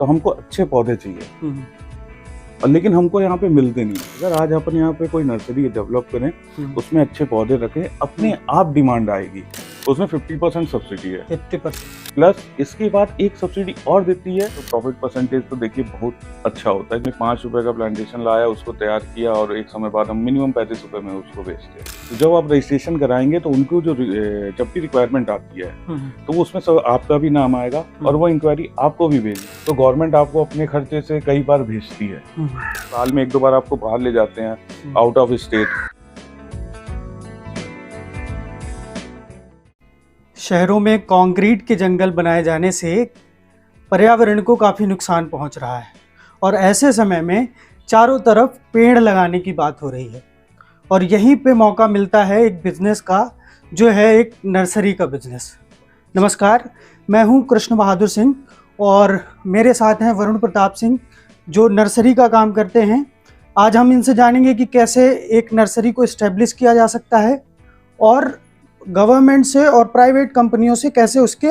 तो हमको अच्छे पौधे चाहिए, और लेकिन हमको यहाँ पे मिलते नहीं। अगर आज अपन यहाँ पे कोई नर्सरी डेवलप करें, उसमें अच्छे पौधे रखें, अपने आप डिमांड आएगी। उसमें 50% सब्सिडी है, 50% प्लस इसके बाद एक सब्सिडी और देती है, तो प्रॉफिट परसेंटेज तो देखिए बहुत अच्छा होता है। 5 रुपए का प्लांटेशन लाया, उसको तैयार किया और एक समय बाद हम मिनिमम 35 रुपए में उसको बेचते हैं। तो जब आप रजिस्ट्रेशन कराएंगे तो उनको जो जब भी रिक्वायरमेंट आती है तो उसमें सब आपका भी नाम आएगा और वो इंक्वायरी आपको भी भेजी। तो गवर्नमेंट आपको अपने खर्चे से कई बार भेजती है, साल में 1-2 बार आपको बाहर ले जाते हैं, आउट ऑफ स्टेट। शहरों में कंक्रीट के जंगल बनाए जाने से पर्यावरण को काफ़ी नुकसान पहुंच रहा है और ऐसे समय में चारों तरफ पेड़ लगाने की बात हो रही है। और यहीं पे मौका मिलता है एक बिजनेस का, जो है एक नर्सरी का बिजनेस। नमस्कार, मैं हूं कृष्ण बहादुर सिंह और मेरे साथ हैं वरुण प्रताप सिंह, जो नर्सरी का काम करते हैं। आज हम इनसे जानेंगे कि कैसे एक नर्सरी को इस्टेब्लिश किया जा सकता है और गवर्नमेंट से और प्राइवेट कंपनियों से कैसे उसके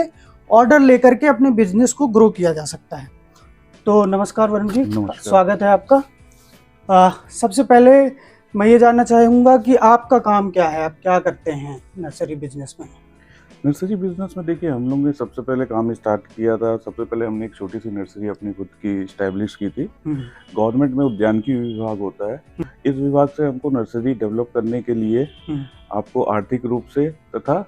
ऑर्डर लेकर के अपने बिजनेस को ग्रो किया जा सकता है। तो नमस्कार वरुण जी, स्वागत है आपका। सबसे पहले मैं ये जानना चाहूँगा कि आपका काम क्या है, आप क्या करते हैं नर्सरी बिजनेस में? नर्सरी बिजनेस में देखिए, हम लोग ने सबसे पहले काम स्टार्ट किया था। सबसे पहले हमने एक छोटी सी नर्सरी अपनी खुद की स्टैब्लिश की थी। गवर्नमेंट में उद्यानिकी विभाग होता है, इस विभाग से हमको नर्सरी डेवलप करने के लिए आपको आर्थिक रूप से तथा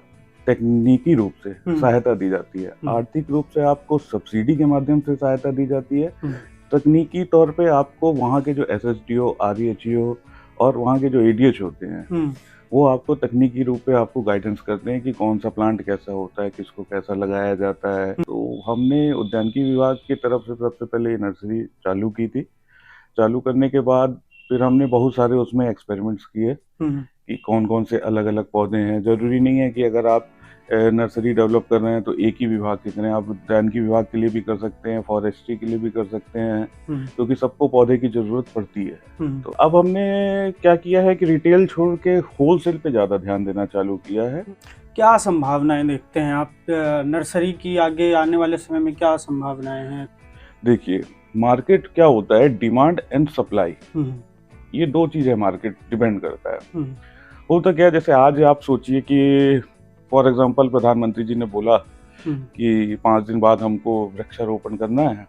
तकनीकी रूप से सहायता दी जाती है। आर्थिक रूप से आपको सब्सिडी के माध्यम से सहायता दी जाती है। तकनीकी तौर पे आपको वहाँ के जो SSDO, REHO और वहाँ के जो ADH होते हैं, वो आपको तकनीकी रूप पे आपको गाइडेंस करते हैं कि कौन सा प्लांट कैसा होता है, किसको कैसा लगाया जाता है। तो हमने उद्यानिकी विभाग की तरफ से सबसे पहले ये नर्सरी चालू की थी। चालू करने के बाद फिर हमने बहुत सारे उसमें एक्सपेरिमेंट्स किए कि कौन कौन से अलग अलग पौधे हैं। जरूरी नहीं है कि अगर आप नर्सरी डेवलप कर रहे हैं तो एक ही विभाग की करें, आप उद्यानिकी विभाग के लिए भी कर सकते हैं, फॉरेस्ट्री के लिए भी कर सकते हैं, क्योंकि सबको पौधे की जरूरत पड़ती है। तो अब हमने क्या किया है कि रिटेल छोड़ के होलसेल पे ज़्यादा ध्यान देना चालू किया है। क्या संभावनाएं देखते हैं आप नर्सरी की आगे आने वाले समय में, क्या संभावनाएं हैं? देखिए, मार्केट क्या होता है, डिमांड एंड सप्लाई, ये 2 चीज़ें मार्केट डिपेंड करता है। होता क्या है, जैसे आज आप सोचिए कि फॉर एग्जाम्पल प्रधानमंत्री जी ने बोला कि 5 दिन बाद हमको वृक्षारोपण करना है,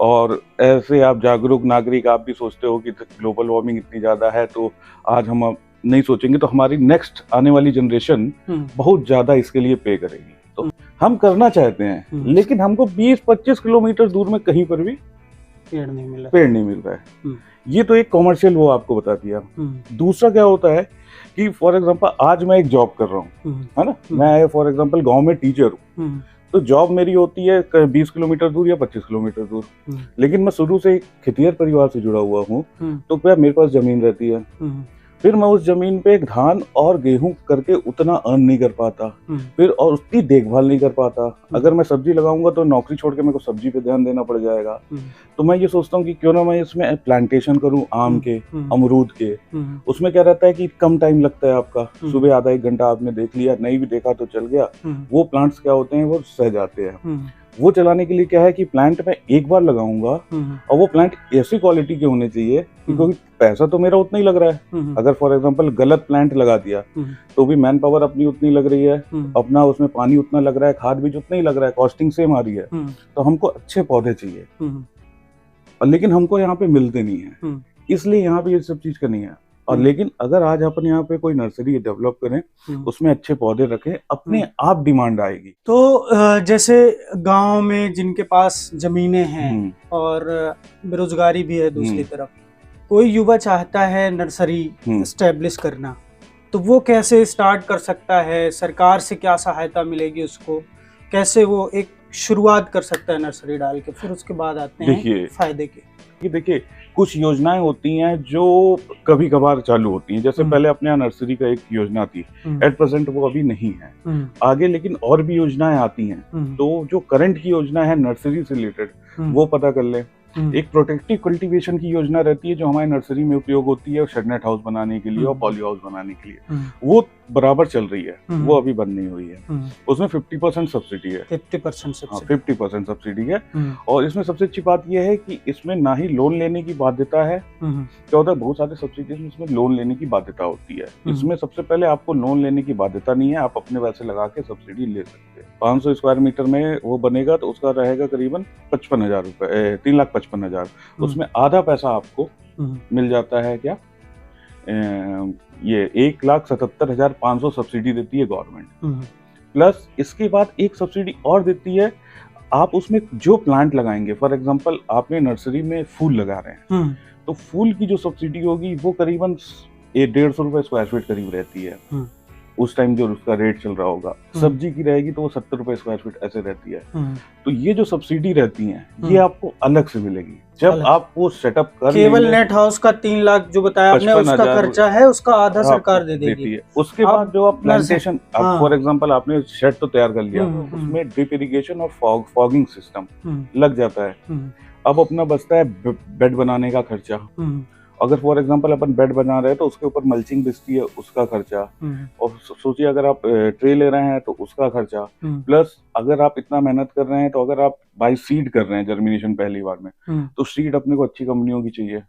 और ऐसे आप जागरूक नागरिक, आप भी सोचते हो कि ग्लोबल वार्मिंग इतनी ज़्यादा है, तो आज हम नहीं सोचेंगे तो हमारी नेक्स्ट आने वाली जनरेशन बहुत ज़्यादा इसके लिए पे करेगी। तो हम करना चाहते हैं, लेकिन हमको 20-25 किलोमीटर दूर में कहीं पर भी पेड़ नहीं मिल रहा है। ये तो एक कॉमर्शियल वो आपको बता दिया। दूसरा क्या होता है कि फॉर एग्जांपल आज मैं एक जॉब कर रहा हूँ, है ना, मैं फॉर एग्जांपल गांव में टीचर हूँ, तो जॉब मेरी होती है 20 किलोमीटर दूर या 25 किलोमीटर दूर, लेकिन मैं शुरू से एक खेतिहर परिवार से जुड़ा हुआ हूँ, तो क्या मेरे पास जमीन रहती है, फिर मैं उस जमीन पे धान और गेहूं करके उतना अर्न नहीं कर पाता, फिर और उसकी देखभाल नहीं कर पाता। अगर मैं सब्जी लगाऊंगा तो नौकरी छोड़ के मेरे को सब्जी पे ध्यान देना पड़ जाएगा। तो मैं ये सोचता हूँ कि क्यों ना मैं इसमें प्लांटेशन करूँ आम के, अमरूद के। उसमें क्या रहता है कि कम टाइम लगता है आपका, सुबह आधा 1 घंटा आपने देख लिया, नहीं भी देखा तो चल गया। वो प्लांट्स क्या होते हैं, वो सह जाते हैं। वो चलाने के लिए क्या है कि प्लांट मैं एक बार लगाऊंगा और वो प्लांट ऐसी क्वालिटी के होने चाहिए, क्योंकि पैसा तो मेरा उतना ही लग रहा है। अगर फॉर एग्जांपल गलत प्लांट लगा दिया तो भी मैन पावर अपनी उतनी लग रही है, अपना उसमें पानी उतना लग रहा है, खाद बीज उतना ही लग रहा है, कॉस्टिंग सेम आ रही है। तो हमको अच्छे पौधे चाहिए, और लेकिन हमको यहाँ पे मिलते नहीं है, इसलिए यहाँ पे ये सब चीज करनी है। और लेकिन अगर आज अपन यहाँ पे कोई नर्सरी डेवलप करें, उसमें अच्छे पौधे रखें, अपने आप डिमांड आएगी। तो जैसे गांव में जिनके पास जमीनें हैं और बेरोजगारी भी है, दूसरी तरफ कोई युवा चाहता है नर्सरी एस्टेब्लिश करना, तो वो कैसे स्टार्ट कर सकता है? सरकार से क्या सहायता मिलेगी उसको? कैसे वो एक शुरुआत कर सकता है नर्सरी डाल के? फिर उसके बाद आते हैं फायदे के। देखिए, कुछ योजनाएं होती हैं जो कभी कभार चालू होती हैं। जैसे पहले अपने यहाँ नर्सरी का एक योजना थी, एट प्रेजेंट वो अभी नहीं है आगे, लेकिन और भी योजनाएं आती हैं। तो जो करंट की योजना है नर्सरी से रिलेटेड, वो पता कर लें। एक प्रोटेक्टिव कल्टीवेशन की योजना रहती है जो हमारे नर्सरी में उपयोग होती है, शेड नेट हाउस बनाने के लिए और पॉली हाउस बनाने के लिए। वो बराबर चल रही है, वो अभी बंद नहीं हुई है। उसमें 50% सब्सिडी है, 50% हाँ सब्सिडी। 50% सब्सिडी है। और इसमें सबसे अच्छी बात यह है कि इसमें ना ही लोन लेने की बाध्यता है। क्या होता है, बहुत सारे सब्सिडीज में इसमें लोन लेने की बाध्यता होती है, इसमें सबसे पहले आपको लोन लेने की बाध्यता नहीं है, आप अपने पैसे लगा के सब्सिडी ले सकते हैं। 500 स्क्वायर मीटर में वो बनेगा तो उसका रहेगा करीबन 55,000 रुपए, 3,55,000। उसमें आधा पैसा आपको मिल जाता है। क्या ये 1,77,500 सब्सिडी देती है गवर्नमेंट, प्लस इसके बाद एक सब्सिडी और देती है, आप उसमें जो प्लांट लगाएंगे, फॉर एग्जांपल आपने नर्सरी में फूल लगा रहे हैं, तो फूल की जो सब्सिडी होगी वो करीबन 150 रुपए स्क्वायर फीट करीब रहती है उस टाइम जो उसका रेट चल रहा होगा। सब्जी की रहेगी तो वो 70 रुपए स्क्वायर फीट ऐसे रहती है। तो ये जो सब्सिडी रहती है ये आपको अलग से मिलेगी जब आप वो सेटअप कर केवल नेट हाउस का 3 लाख जो बताया आपने उसका खर्चा है, उसका आधा सरकार दे देती है। उसके बाद जो आप प्लांटेशन, फॉर एग्जांपल आपने शेड तो तैयार कर लिया, उसमें ड्रिप इरिगेशन और फॉगिंग सिस्टम लग जाता है। अब अपना बचता है बेड बनाने का खर्चा। अगर फॉर एग्जांपल अपन बेड बना रहे हैं तो उसके ऊपर मल्चिंग बिछती है, उसका खर्चा। और सोचिए अगर आप ट्रे ले रहे हैं तो उसका खर्चा, प्लस अगर आप इतना मेहनत कर रहे हैं तो अगर आप बाई सीड कर रहे हैं जर्मिनेशन पहली बार में, तो सीड अपने को अच्छी कंपनियों की चाहिए,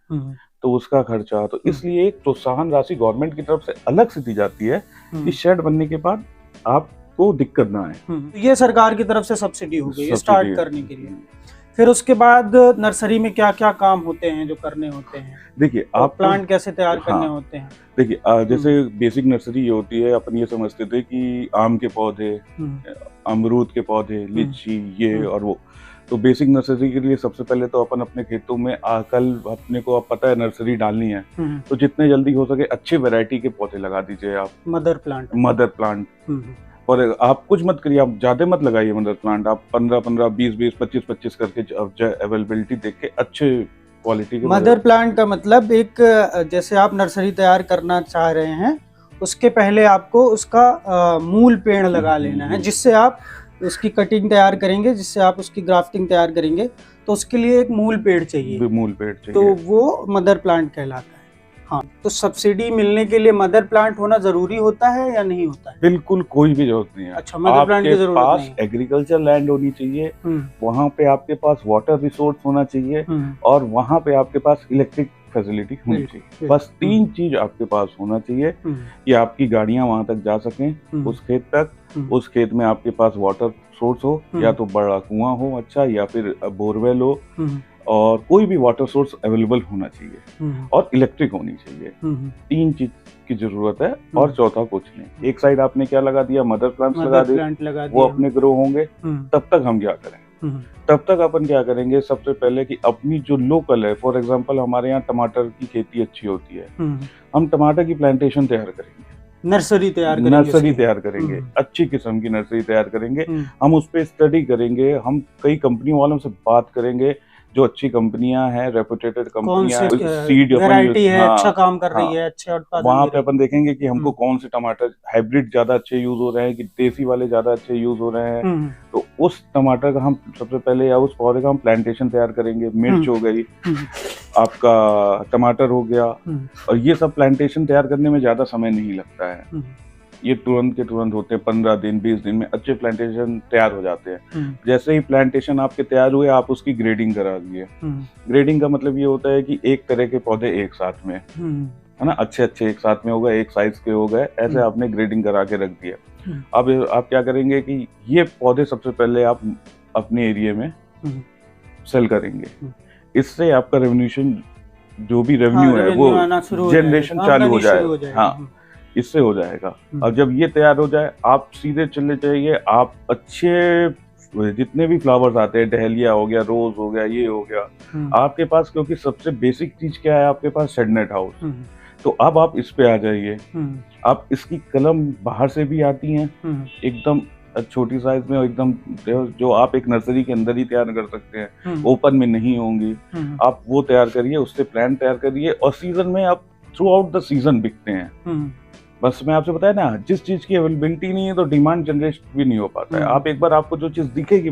तो उसका खर्चा। तो इसलिए एक प्रोत्साहन राशि गवर्नमेंट की तरफ से अलग से दी जाती है कि शेड बनने के बाद आपको दिक्कत ना आए। ये सरकार की तरफ से सब्सिडी हो गई स्टार्ट करने के लिए। फिर उसके बाद नर्सरी में क्या क्या काम होते हैं जो करने होते हैं? देखिए, आप प्लांट कैसे तैयार करने होते हैं? देखिए, जैसे बेसिक नर्सरी ये होती है, अपन ये समझते थे कि आम के पौधे, अमरूद के पौधे, लीची, ये और वो। तो बेसिक नर्सरी के लिए सबसे पहले तो अपन अपने खेतों में कल अपने को अब पता है नर्सरी डालनी है, तो जितने जल्दी हो सके अच्छे वैरायटी के पौधे लगा दीजिए आप। मदर प्लांट और आप कुछ मत करिए, आप ज्यादा मत लगाइए मदर प्लांट। आप 15-15, 20-20, 25-25 करके अवेलेबिलिटी देख के अच्छे क्वालिटी के मदर प्लांट का मतलब एक, जैसे आप नर्सरी तैयार करना चाह रहे हैं उसके पहले आपको उसका मूल पेड़ लगा लेना है, जिससे आप उसकी कटिंग तैयार करेंगे, जिससे आप उसकी ग्राफ्टिंग तैयार करेंगे, तो उसके लिए एक मूल पेड़ चाहिए। तो वो मदर प्लांट कहलाता है। हाँ, तो सब्सिडी मिलने के लिए मदर प्लांट होना जरूरी होता है या नहीं होता है? बिल्कुल कोई भी जरूरत नहीं है। अच्छा, मदर प्लांट की जरूरत नहीं है। आपके पास एग्रीकल्चर लैंड होनी चाहिए, वहाँ पे आपके पास वाटर रिसोर्स होना चाहिए, और वहाँ पे आपके पास इलेक्ट्रिक फैसिलिटी होनी चाहिए। बस 3 चीज आपके पास होना चाहिए कि आपकी गाड़ियां वहां तक जा सकें उस खेत तक, उस खेत में आपके पास वाटर सोर्स हो, या तो बड़ा कुआं हो अच्छा, या फिर बोरवेल हो, और कोई भी वाटर सोर्स अवेलेबल होना चाहिए, और इलेक्ट्रिक होनी चाहिए। 3 चीज की जरूरत है और चौथा कुछ नहीं। एक साइड आपने क्या लगा दिया, मदर प्लांट लगा दिया, वो अपने ग्रो होंगे। तब तक हम क्या करें, तब तक अपन क्या करेंगे, सबसे पहले कि अपनी जो लोकल है, फॉर एग्जांपल हमारे यहाँ टमाटर की खेती अच्छी होती है, हम टमाटर की प्लांटेशन तैयार करेंगे, नर्सरी तैयार करेंगे, अच्छी किस्म की नर्सरी तैयार करेंगे। हम उस पर स्टडी करेंगे, हम कई कंपनी वालों से बात करेंगे जो अच्छी कंपनियां हैं, रेपुटेटेड कंपनियां हैं, सीड वैरायटी है, अच्छा काम कर रही है, अच्छे उत्पादन। वहां पे अपन देखेंगे कि हमको कौन से टमाटर हाइब्रिड ज्यादा अच्छे यूज हो रहे हैं कि देसी वाले ज्यादा अच्छे यूज हो रहे हैं। तो उस टमाटर का हम सबसे पहले, या उस पौधे का हम प्लांटेशन तैयार करेंगे। मिर्च हो गई, आपका टमाटर हो गया, और ये सब प्लांटेशन तैयार करने में ज्यादा समय नहीं लगता है, ये तुरंत के तुरंत होते हैं। 15 दिन 20 दिन में अच्छे प्लांटेशन तैयार हो जाते हैं। जैसे ही प्लांटेशन आपके तैयार हुए, आप उसकी ग्रेडिंग करा दिए। ग्रेडिंग का मतलब ये होता है कि एक तरह के पौधे एक साथ में, है ना, अच्छे एक साथ में हो गए, एक साइज के हो गए, ऐसे आपने ग्रेडिंग करा के रख दिया। अब आप क्या करेंगे कि ये पौधे सबसे पहले आप अपने एरिया में सेल करेंगे। इससे आपका रेवन्यूशन, जो भी रेवेन्यू है वो जनरेशन चालू हो जाए। हाँ, इससे हो जाएगा। अब जब ये तैयार हो जाए, आप सीधे चले जाइए, आप अच्छे जितने भी फ्लावर्स आते हैं, डहेलिया हो गया, रोज हो गया, ये हो गया आपके पास, क्योंकि सबसे बेसिक चीज क्या है आपके पास, शेड नेट हाउस। तो अब आप इस पे आ जाइए। आप इसकी कलम बाहर से भी आती हैं, एकदम छोटी साइज में, एकदम जो आप एक नर्सरी के अंदर ही तैयार कर सकते हैं, ओपन में नहीं होंगी। आप वो तैयार करिए, उससे प्लांट तैयार करिए, और सीजन में आप थ्रू आउट द सीजन बिकते हैं। बस मैं आपसे बताया ना, जिस चीज की अवेलेबिलिटी नहीं है तो डिमांड जनरेट भी नहीं हो पाता है। आप एक बार आपको जो चीज दिखेगी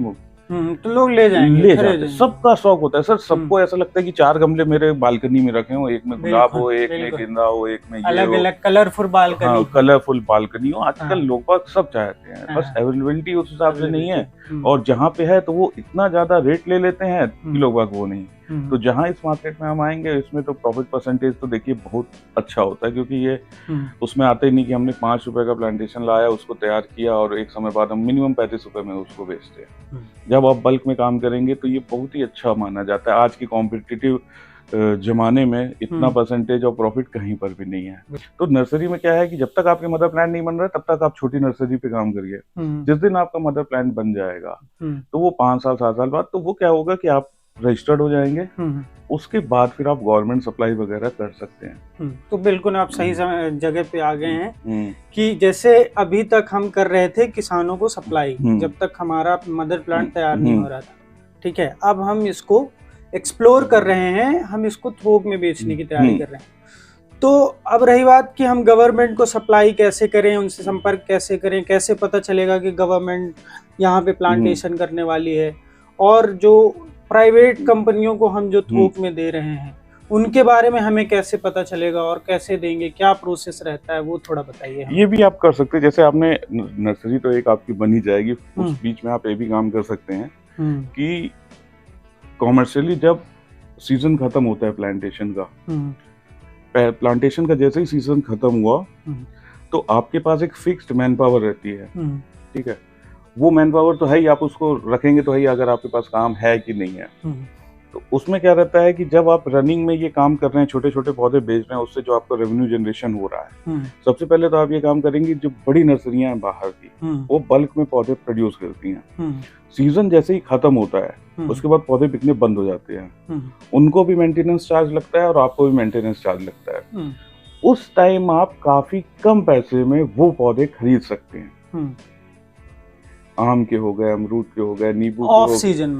तो लोग ले जाएंगे, ले जाते हैं। सबका शौक होता है सर, सबको ऐसा लगता है कि 4 गमले मेरे बालकनी में रखे हो, एक में गुलाब हो, एक में गेंदा हो, एक में ये अलग हो, अलग कलरफुल बालकनी। हाँ, कलरफुल बालकनी हो। आजकल लोग बाग सब चाहते हैं, बस अवेलेबिलिटी उस हिसाब से नहीं है, और जहाँ पे है तो वो इतना ज्यादा रेट ले लेते हैं कि लोग बाग वो नहीं। तो जहाँ इस मार्केट में हम आएंगे, इसमें तो प्रॉफिट परसेंटेज तो देखिए बहुत अच्छा होता है, क्योंकि ये उसमें आते ही नहीं कि हमने 5 रुपए का प्लांटेशन लाया, उसको तैयार किया और एक समय बाद हम मिनिमम 35 रुपए में उसको बेचते हैं। जब आप बल्क में काम करेंगे तो ये बहुत ही अच्छा माना जाता है। आज की कॉम्पिटिटिव जमाने में इतना परसेंटेज और प्रॉफिट कहीं पर भी नहीं है। तो नर्सरी में क्या है कि जब तक आपके मदर प्लांट नहीं बन रहा तब तक आप छोटी नर्सरी पे काम करिए। जिस दिन आपका मदर प्लांट बन जाएगा तो वो 5 साल 7 साल बाद तो वो क्या होगा कि आप रजिस्टर्ड हो जाएंगे, उसके बाद फिर आप गवर्नमेंट सप्लाई वगैरह कर सकते हैं। तो बिल्कुल आप सही जगह पे आ गए हैं कि जैसे अभी तक हम कर रहे थे किसानों को सप्लाई, जब तक हमारा मदर प्लांट तैयार नहीं हो रहा था, ठीक है। अब हम इसको एक्सप्लोर कर रहे हैं, हम इसको थोक में बेचने की तैयारी कर रहे हैं। तो अब रही बात कि हम गवर्नमेंट को सप्लाई कैसे करें, उनसे संपर्क कैसे करें, कैसे पता चलेगा कि गवर्नमेंट यहाँ पे प्लांटेशन करने वाली है, और जो प्राइवेट कंपनियों को हम जो थोक में दे रहे हैं उनके बारे में हमें कैसे पता चलेगा और कैसे देंगे, क्या प्रोसेस रहता है, वो थोड़ा बताइए। ये भी आप कर सकते हैं, जैसे आपने नर्सरी तो एक आपकी बनी जाएगी, उस बीच में आप ये भी काम कर सकते हैं कि कॉमर्शियली जब सीजन खत्म होता है प्लांटेशन का जैसे ही सीजन खत्म हुआ तो आपके पास एक फिक्स्ड मैन पावर रहती है, ठीक है। वो मैन पावर तो है ही, आप उसको रखेंगे तो है ही अगर आपके पास काम है कि नहीं है। तो उसमें क्या रहता है कि जब आप रनिंग में ये काम कर रहे हैं, छोटे छोटे पौधे बेच रहे हैं, उससे जो आपका रेवेन्यू जनरेशन हो रहा है, सबसे पहले तो आप ये काम करेंगे, जो बड़ी नर्सरियां हैं बाहर की, वो बल्क में पौधे प्रोड्यूस करती हैं। सीजन जैसे ही खत्म होता है उसके बाद पौधे बिकने बंद हो जाते हैं, उनको भी मेंटेनेंस चार्ज लगता है और आपको भी मेंटेनेंस चार्ज लगता है। उस टाइम आप काफी कम पैसे में वो पौधे खरीद सकते हैं। आम के हो गए, अमरूद के हो गए, नींबू के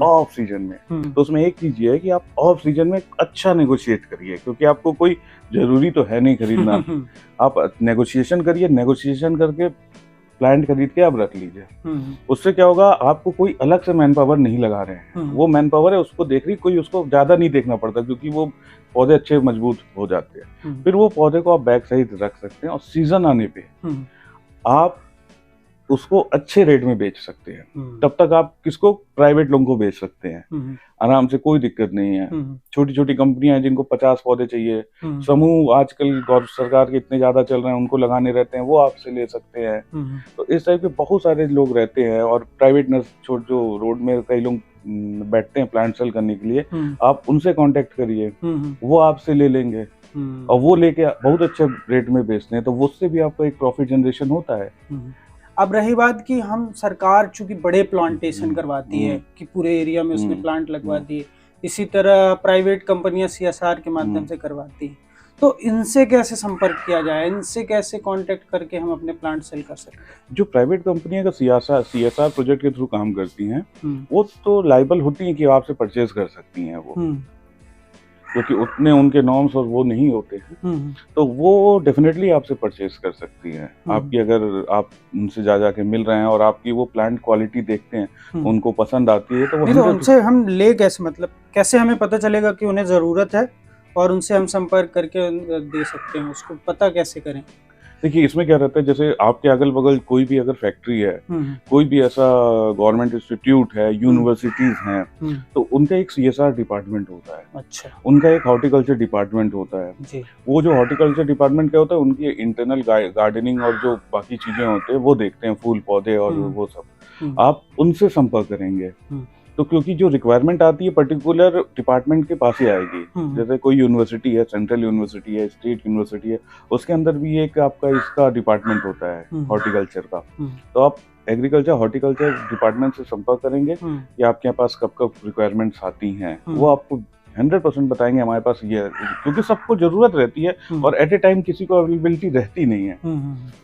ऑफ सीजन में। तो उसमें एक चीज ये है कि आप ऑफ सीजन में अच्छा नेगोशिएट करिए, क्योंकि आपको कोई जरूरी तो है नहीं खरीदना। आप नेगोशिएशन करिए, नेगोशिएशन करके प्लांट खरीद के आप रख लीजिए। उससे क्या होगा, आपको कोई अलग से मैन पावर नहीं लगा रहे हैं, वो मैन पावर है उसको देख रही, कोई उसको ज्यादा नहीं देखना पड़ता, क्योंकि वो पौधे अच्छे मजबूत हो जाते हैं। फिर वो पौधे को आप बैग सहित रख सकते हैं और सीजन आने पे आप उसको अच्छे रेट में बेच सकते हैं। तब तक आप किसको, प्राइवेट लोगों को बेच सकते हैं आराम से, कोई दिक्कत नहीं है। छोटी छोटी कंपनियां हैं जिनको 50 पौधे चाहिए, समूह आजकल सरकार के इतने ज्यादा चल रहे हैं, उनको लगाने रहते हैं, वो आपसे ले सकते हैं। तो इस टाइप के बहुत सारे लोग रहते हैं, और प्राइवेट नर्स जो रोड में कई लोग बैठते हैं प्लांट सेल करने के लिए, आप उनसे कांटेक्ट करिए, वो आपसे ले लेंगे और वो लेके बहुत अच्छे रेट में बेचते हैं, तो उससे भी आपको एक प्रॉफिट जनरेशन होता है। अब रही बात कि हम सरकार चूंकि बड़े प्लांटेशन करवाती है कि पूरे एरिया में उसने प्लांट लगवा दिए, इसी तरह प्राइवेट कंपनियां CSR के माध्यम से करवाती हैं, तो इनसे कैसे संपर्क किया जाए, इनसे कैसे कांटेक्ट करके हम अपने प्लांट सेल कर सकते हैं? जो प्राइवेट कंपनियां का CSR प्रोजेक्ट के थ्रू काम करती हैं, वो तो लाइबल होती हैं कि आपसे परचेज कर सकती हैं वो, क्योंकि उतने उनके नॉर्म्स और वो नहीं होते हैं, तो वो डेफिनेटली आपसे परचेज कर सकती हैं। आपकी अगर आप उनसे जाके मिल रहे हैं और आपकी वो प्लांट क्वालिटी देखते हैं, उनको पसंद आती है, तो वो उनसे हम ले कैसे, मतलब कैसे हमें पता चलेगा कि उन्हें जरूरत है और उनसे हम संपर्क करके दे सकते हैं, उसको पता कैसे करें? देखिए इसमें क्या रहता है, जैसे आपके अगल बगल कोई भी अगर फैक्ट्री है, कोई भी ऐसा गवर्नमेंट इंस्टीट्यूट है, यूनिवर्सिटीज हैं, तो उनका एक CSR डिपार्टमेंट होता है। अच्छा। उनका एक हॉर्टिकल्चर डिपार्टमेंट होता है जी। वो जो हॉर्टिकल्चर डिपार्टमेंट क्या होता है, उनकी इंटरनल गार्डनिंग और जो बाकी चीजें होते हैं वो देखते हैं, फूल पौधे और वो सब, आप उनसे संपर्क करेंगे। तो क्योंकि जो रिक्वायरमेंट आती है पर्टिकुलर डिपार्टमेंट के पास ही आएगी। जैसे कोई यूनिवर्सिटी है, सेंट्रल यूनिवर्सिटी है, स्टेट यूनिवर्सिटी है, उसके अंदर भी एक आपका इसका डिपार्टमेंट होता है हॉर्टिकल्चर का। तो आप एग्रीकल्चर हॉर्टिकल्चर डिपार्टमेंट से संपर्क करेंगे कि आपके पास कब कब रिक्वायरमेंट्स आती हैं, वो आपको 100% बताएंगे हमारे पास ये है, क्योंकि सबको जरूरत रहती है और एट ए टाइम किसी को अवेलेबिलिटी रहती नहीं है।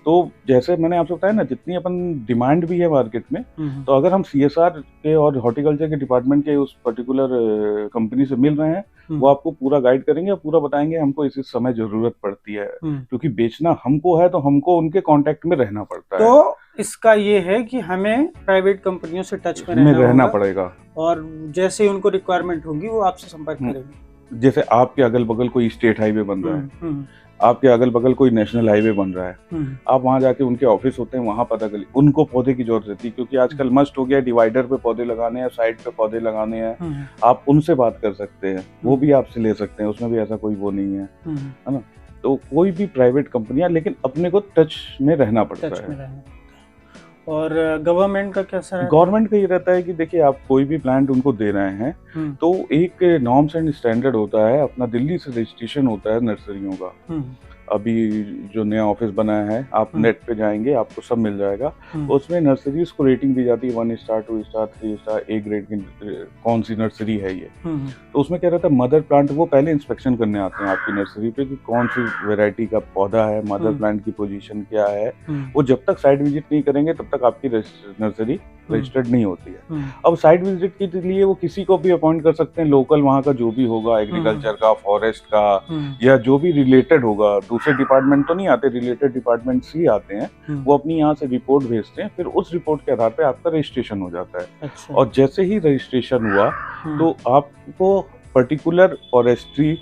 तो जैसे मैंने आपसे बताया ना, जितनी अपन डिमांड भी है मार्केट में, तो अगर हम CSR के और हॉर्टिकल्चर के डिपार्टमेंट के उस पर्टिकुलर कंपनी से मिल रहे हैं, वो आपको पूरा गाइड करेंगे और पूरा बताएंगे हमको इस समय जरूरत पड़ती है, क्योंकि बेचना हमको है तो हमको उनके कांटेक्ट में रहना पड़ता है। तो इसका ये है कि हमें प्राइवेट कंपनियों से टच में रहना रहना पड़ेगा, और जैसे ही उनको रिक्वायरमेंट होगी वो आपसे संपर्क करेंगे। जैसे आपके अगल बगल कोई स्टेट हाईवे बन रहा है, आपके अगल बगल कोई नेशनल हाईवे बन रहा है, आप वहां जाके उनके ऑफिस होते हैं, वहां पता कर उनको पौधे की जरूरत रहती है, क्योंकि आजकल मस्ट हो गया डिवाइडर पे पौधे लगाने हैं, साइड पे पौधे लगाने हैं, आप उनसे बात कर सकते हैं, वो भी आपसे ले सकते हैं, उसमें भी ऐसा कोई वो नहीं है, है ना। तो कोई भी प्राइवेट कंपनियां, लेकिन अपने को टच में रहना पड़ता है। और गवर्नमेंट का कैसा है? गवर्नमेंट का ये रहता है कि देखिए, आप कोई भी प्लांट उनको दे रहे हैं तो एक नॉर्म्स एंड स्टैंडर्ड होता है, अपना दिल्ली से रजिस्ट्रेशन होता है नर्सरियों का। अभी जो नया ऑफिस बना है, आप नेट पे जाएंगे, आपको सब मिल जाएगा। उसमें नर्सरीज को रेटिंग दी जाती है, 1 star 2 star 3 star, A grade की कौन सी नर्सरी है ये। तो उसमें क्या रहता है, मदर प्लांट वो पहले इंस्पेक्शन करने आते हैं आपकी नर्सरी पे कि कौन सी वेराइटी का पौधा है, मदर प्लांट की पोजीशन क्या है। वो जब तक साइट विजिट नहीं करेंगे तब तक आपकी नर्सरी रजिस्टर्ड नहीं होती है। अब साइट विजिट के लिए वो किसी को भी अपॉइंट कर सकते हैं, लोकल वहाँ का जो भी होगा, एग्रीकल्चर का, फॉरेस्ट का, या जो भी रिलेटेड होगा। दूसरे डिपार्टमेंट तो नहीं आते, रिलेटेड डिपार्टमेंट्स ही आते हैं। वो अपनी यहाँ से रिपोर्ट भेजते हैं, फिर उस रिपोर्ट के आधार पे आपका रजिस्ट्रेशन हो जाता है। अच्छा। और जैसे ही रजिस्ट्रेशन हुआ तो आपको पर्टिकुलर फॉरेस्ट्री,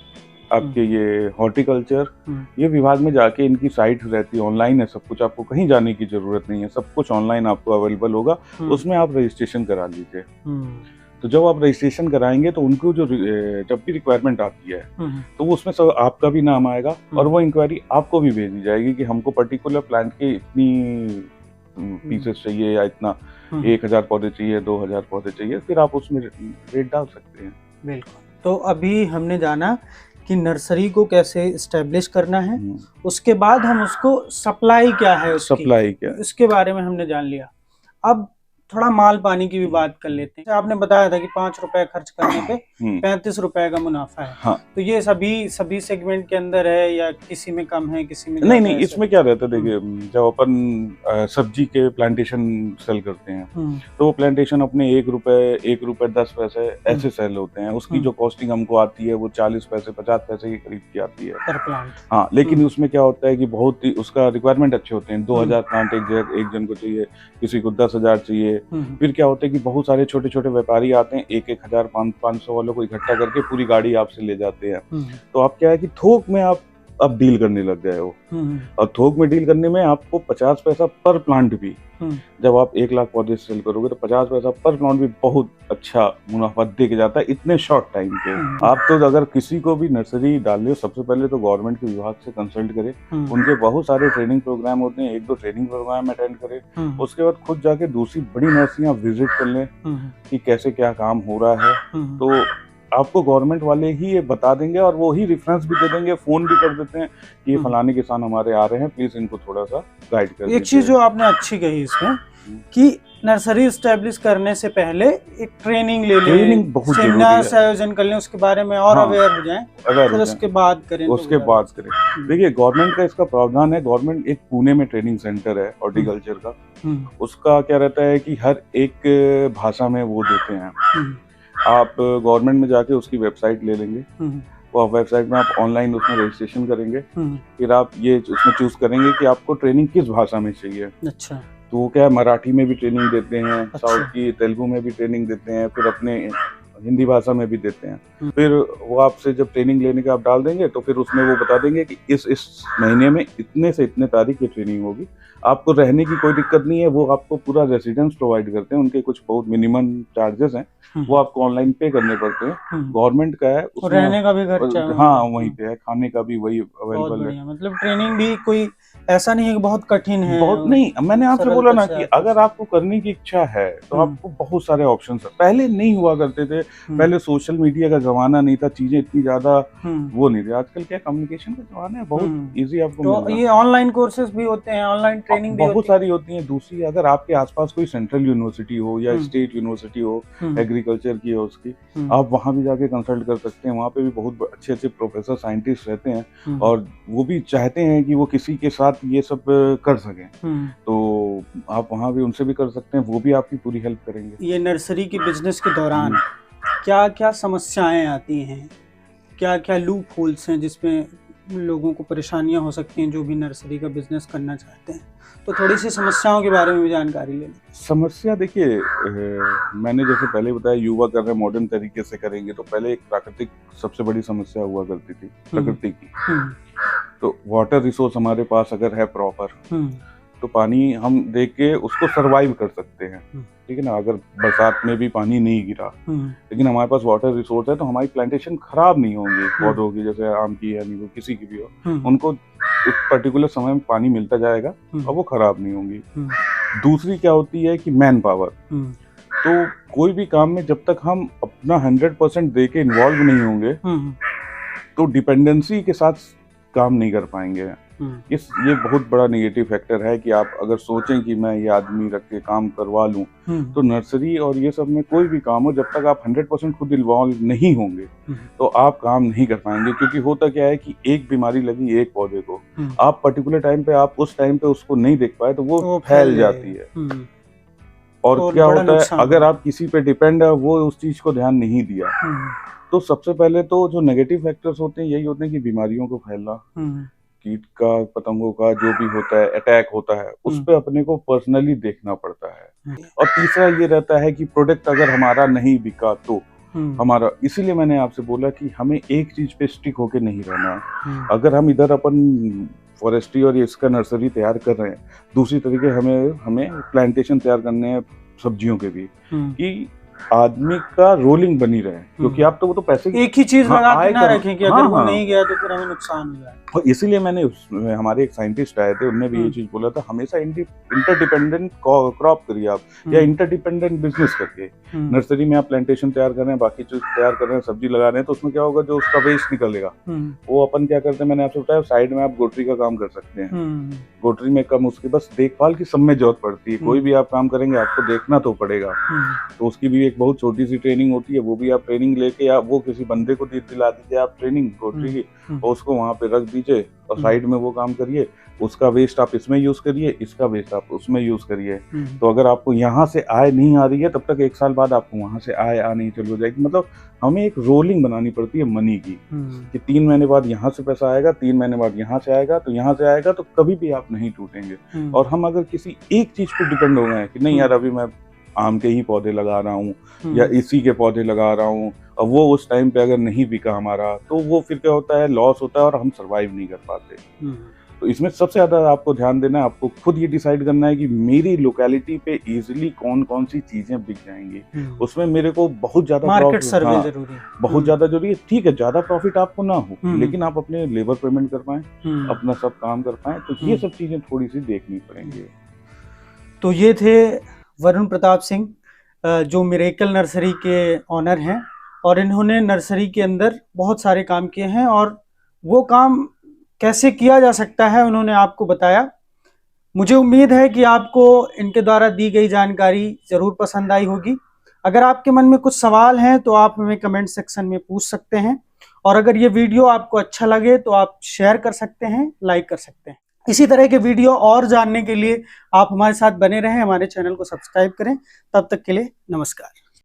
आपके ये हॉर्टिकल्चर, ये विभाग में जाके इनकी साइट रहती है, ऑनलाइन है सब कुछ, आपको कहीं जाने की जरूरत नहीं है, सब कुछ ऑनलाइन आपको अवेलेबल होगा। उसमें आप रजिस्ट्रेशन करा लीजिए। तो जब आप रजिस्ट्रेशन कराएंगे तो उनको जो जब भी रिक्वायरमेंट आती है तो वो उसमें सब आपका भी नाम आएगा, और वो इंक्वायरी आपको भी भेजी जाएगी कि हमको पर्टिकुलर प्लांट के इतनी पीसेस चाहिए, या इतना 1000 पौधे चाहिए, 2000 पौधे चाहिए, फिर आप उसमें रेट डाल सकते हैं। बिल्कुल। तो अभी हमने जाना कि नर्सरी को कैसे इस्टेब्लिश करना है, उसके बाद हम उसको सप्लाई क्या है, सप्लाई क्या है, इसके बारे में हमने जान लिया। अब थोड़ा माल पानी की भी बात कर लेते हैं। आपने बताया था कि 5 रुपए खर्च करने पे 35 रुपए का मुनाफा है। हाँ। तो ये सभी सेगमेंट के अंदर है या किसी में कम है, किसी में नहीं? इसमें क्या रहता है, देखिए, जब अपन सब्जी के प्लांटेशन सेल करते हैं तो वो प्लांटेशन अपने 1 रुपए 10 पैसे ऐसे सेल होते हैं। उसकी जो कॉस्टिंग हमको आती है वो 40 पैसे 50 पैसे के करीब की आती है पर प्लांट। हाँ, लेकिन उसमें क्या होता है कि बहुत ही उसका रिक्वायरमेंट अच्छे होते हैं। 2000 प्लांट एक जन को चाहिए, किसी को 10,000 चाहिए। फिर क्या होता है कि बहुत सारे छोटे छोटे व्यापारी आते हैं, 1,000 500 वालों को इकट्ठा करके पूरी गाड़ी आपसे ले जाते हैं। तो आप क्या है कि थोक में आप अब डील करने लग गए हो, और थोक में डील करने में आपको 50 पैसा पर प्लांट भी, जब आप 1 लाख पौधे सेल करोगे तो 50 पैसा पर प्लांट भी बहुत अच्छा मुनाफा दे के जाता है इतने शॉर्ट टाइम पे। आप तो अगर किसी को भी नर्सरी डालनी हो, सबसे पहले तो गवर्नमेंट के विभाग से कंसल्ट करें। उनके बहुत सारे ट्रेनिंग प्रोग्राम होते हैं, 1-2 ट्रेनिंग प्रोग्राम अटेंड करें। उसके बाद खुद जाके दूसरी बड़ी नर्सरियां विजिट कर लें कि कैसे क्या काम हो रहा है। तो आपको गवर्नमेंट वाले ही ये बता देंगे, और वो ही रेफरेंस भी दे देंगे, फोन भी कर देते हैं कि ये फलाने किसान हमारे आ रहे हैं, प्लीज इनको थोड़ा सा गाइड कर दीजिए। एक चीज जो आपने अच्छी कही इसमें कि नर्सरी एस्टेब्लिश करने से पहले एक ट्रेनिंग ले लें, ट्रेनिंग बहुत जरूरी है, आयोजन कर लें, उसके बारे में और अवेयर हो जाएं, फिर उसके बाद करें। देखिए, गवर्नमेंट का इसका प्रावधान है। गवर्नमेंट एक पुणे में ट्रेनिंग सेंटर है हॉर्टिकल्चर का, उसका क्या रहता है कि हर एक भाषा में वो देते हैं। आप गवर्नमेंट में जाके उसकी वेबसाइट ले लेंगे, वो वेबसाइट में आप ऑनलाइन उसमें रजिस्ट्रेशन करेंगे, फिर आप ये उसमें चूज करेंगे कि आपको ट्रेनिंग किस भाषा में चाहिए। अच्छा। तो वो क्या है, मराठी में भी ट्रेनिंग देते हैं, साउथ की तेलुगु में भी ट्रेनिंग देते हैं, फिर अपने हिंदी भाषा में भी देते हैं। फिर वो आपसे जब ट्रेनिंग लेने का आप डाल देंगे तो फिर उसमें वो बता देंगे कि इस महीने में इतने से इतने तारीख की ट्रेनिंग होगी। आपको रहने की कोई दिक्कत नहीं है, वो आपको पूरा रेसिडेंस प्रोवाइड करते हैं। उनके कुछ बहुत मिनिमम चार्जेस हैं, वो आपको ऑनलाइन पे करने पड़ते हैं। गवर्नमेंट का है, रहने का भी खर्चा, हाँ वहीं पे है, खाने का भी वही अवेलेबल है। मतलब ट्रेनिंग भी कोई ऐसा नहीं है कि बहुत कठिन है, बहुत नहीं। मैंने आपसे बोला ना कि अगर आपको करने की इच्छा है तो आपको बहुत सारे ऑप्शंस है। पहले नहीं हुआ करते थे, पहले सोशल मीडिया का जमाना नहीं था, चीजें इतनी ज्यादा वो नहीं थी। आजकल क्या कम्युनिकेशन का जमाना है, बहुत इजी आपको तो ये ऑनलाइन कोर्सेज भी होते हैं, ऑनलाइन ट्रेनिंग भी बहुत सारी होती है। दूसरी, अगर आपके आसपास कोई सेंट्रल यूनिवर्सिटी हो या स्टेट यूनिवर्सिटी हो, एग्रीकल्चर की हो उसकी, आप वहाँ भी जाके कंसल्ट कर सकते हैं। वहाँ पे भी बहुत अच्छे अच्छे प्रोफेसर साइंटिस्ट रहते हैं, और वो भी चाहते हैं कि वो किसी के साथ ये सब कर सकें, तो आप वहाँ भी उनसे भी कर सकते हैं, वो भी आपकी पूरी हेल्प करेंगे। ये नर्सरी के बिजनेस के दौरान क्या क्या समस्याएं आती हैं, क्या क्या लूप होल्स हैं जिसमें लोगों को परेशानियां हो सकती हैं जो भी नर्सरी का बिजनेस करना चाहते हैं, तो थोड़ी सी समस्याओं के बारे में भी जानकारी ले लें। समस्या देखिए, मैंने जैसे पहले बताया युवा कर रहे मॉडर्न तरीके से करेंगे, तो पहले एक प्राकृतिक सबसे बड़ी समस्या हुआ करती थी प्रकृति की। तो वाटर रिसोर्स हमारे पास अगर है प्रॉपर, तो पानी हम देख के उसको सरवाइव कर सकते हैं, ठीक है ना। अगर बरसात में भी पानी नहीं गिरा, लेकिन हमारे पास वाटर रिसोर्स है, तो हमारी प्लांटेशन खराब नहीं होंगी पौधों की, जैसे आम की या नींबू किसी की भी हो, उनको एक पर्टिकुलर समय में पानी मिलता जाएगा और वो खराब नहीं होंगी। दूसरी क्या होती है कि मैन पावर। तो कोई भी काम में जब तक हम अपना 100% दे के इन्वॉल्व नहीं होंगे, तो डिपेंडेंसी के साथ काम नहीं कर पाएंगे। ये बहुत बड़ा नेगेटिव फैक्टर है कि आप अगर सोचें कि मैं ये आदमी रख के काम करवा लूं, तो नर्सरी और ये सब में कोई भी काम हो, जब तक आप 100% खुद इन्वॉल्व नहीं होंगे, तो आप काम नहीं कर पाएंगे। क्योंकि होता क्या है कि एक बीमारी लगी एक पौधे को, आप पर्टिकुलर टाइम पे आप उस टाइम पे उसको नहीं देख पाए, तो वो फैल जाती है। और क्या होता है, अगर आप किसी पे डिपेंड है, वो उस चीज को ध्यान नहीं दिया, तो सबसे पहले तो जो नेगेटिव फैक्टर्स होते हैं यही होते हैं कि बीमारियों को फैलना, कीट का, पतंगों का जो भी होता है, अटैक होता है, उस पे अपने को पर्सनली देखना पड़ता है। और तीसरा ये रहता है कि प्रोडक्ट अगर हमारा नहीं बिका तो हमारा, इसीलिए मैंने आपसे बोला कि हमें एक चीज पे स्टिक होके नहीं रहना है। अगर हम इधर अपन फॉरेस्ट्री और इसका नर्सरी तैयार कर रहे हैं, दूसरी तरीके हमें प्लांटेशन तैयार करने हैं सब्जियों के भी, कि आदमी का रोलिंग बनी रहे, क्योंकि आप तो वो तो पैसे एक ही चीज लगा के ना रखें कि अगर वो नहीं गया तो फिर हमें नुकसान हो जाए। और इसीलिए मैंने हमारे एक साइंटिस्ट आए थे, उन्होंने भी ये चीज बोला था, हमेशा इंटरडिपेंडेंट क्रॉप करिए आप, या इंटरडिपेंडेंट बिजनेस करके। नर्सरी में आप प्लांटेशन तैयार कर रहे हैं, बाकी चीज तैयार कर रहे हैं, सब्जी लगा रहे हैं, तो उसमें क्या होगा, जो उसका वेस्ट निकलेगा वो अपन क्या करते हैं, मैंने आपसे बताया, साइड में आप गोटरी का काम कर सकते हैं। गोटरी में कम, उसकी बस देखभाल की सब में जरूरत पड़ती है। कोई भी आप काम करेंगे आपको देखना तो पड़ेगा, तो उसकी भी एक बहुत छोटी सी ट्रेनिंग होती है, वो भी आप ट्रेनिंग लेके, या वो किसी बंदे को दिला दीजिए आप ट्रेनिंग गोटरी की, और उसको वहां पे रख दीजिए और साइड में वो काम करिए। उसका वेस्ट आप इसमें यूज करिए, इसका वेस्ट आप उसमें यूज करिए। तो अगर आपको यहाँ से आय नहीं आ रही है, तब तक 1 साल बाद आपको वहां से आय आनी चालू हो जाएगी। मतलब हमें एक रोलिंग बनानी पड़ती है मनी की, कि 3 महीने बाद यहाँ से पैसा आएगा, 3 महीने बाद यहाँ से आएगा, तो यहाँ से आएगा, तो कभी भी आप नहीं टूटेंगे। और हम अगर किसी एक चीज पे डिपेंड हो गए कि नहीं यार, अभी मैं आम के ही पौधे लगा रहा हूँ या इसी के पौधे लगा रहा हूँ, और वो उस टाइम पे अगर नहीं बिका हमारा, तो वो फिर क्या होता है, लॉस होता है और हम सरवाइव नहीं कर पाते। तो इसमें सबसे ज्यादा आपको ध्यान देना है, आपको खुद ये डिसाइड करना है कि मेरी लोकेलिटी पे इजीली कौन कौन सी चीजें बिक जाएंगी। उसमें मेरे को बहुत ज्यादा मार्केट सर्वे जरूरी है, बहुत ज्यादा जरूरी है। ठीक है, ज्यादा प्रॉफिट आपको ना हो, लेकिन आप अपने लेबर पेमेंट कर पाए, अपना सब काम कर पाए, तो ये सब चीजें थोड़ी सी देखनी पड़ेंगी। तो ये थे वरुण प्रताप सिंह, जो मिरेकल नर्सरी के ऑनर हैं, और इन्होंने नर्सरी के अंदर बहुत सारे काम किए हैं, और वो काम कैसे किया जा सकता है उन्होंने आपको बताया। मुझे उम्मीद है कि आपको इनके द्वारा दी गई जानकारी जरूर पसंद आई होगी। अगर आपके मन में कुछ सवाल हैं तो आप हमें कमेंट सेक्शन में पूछ सकते हैं, और अगर ये वीडियो आपको अच्छा लगे तो आप शेयर कर सकते हैं, लाइक कर सकते हैं। इसी तरह के वीडियो और जानने के लिए आप हमारे साथ बने रहें, हमारे चैनल को सब्सक्राइब करें। तब तक के लिए नमस्कार।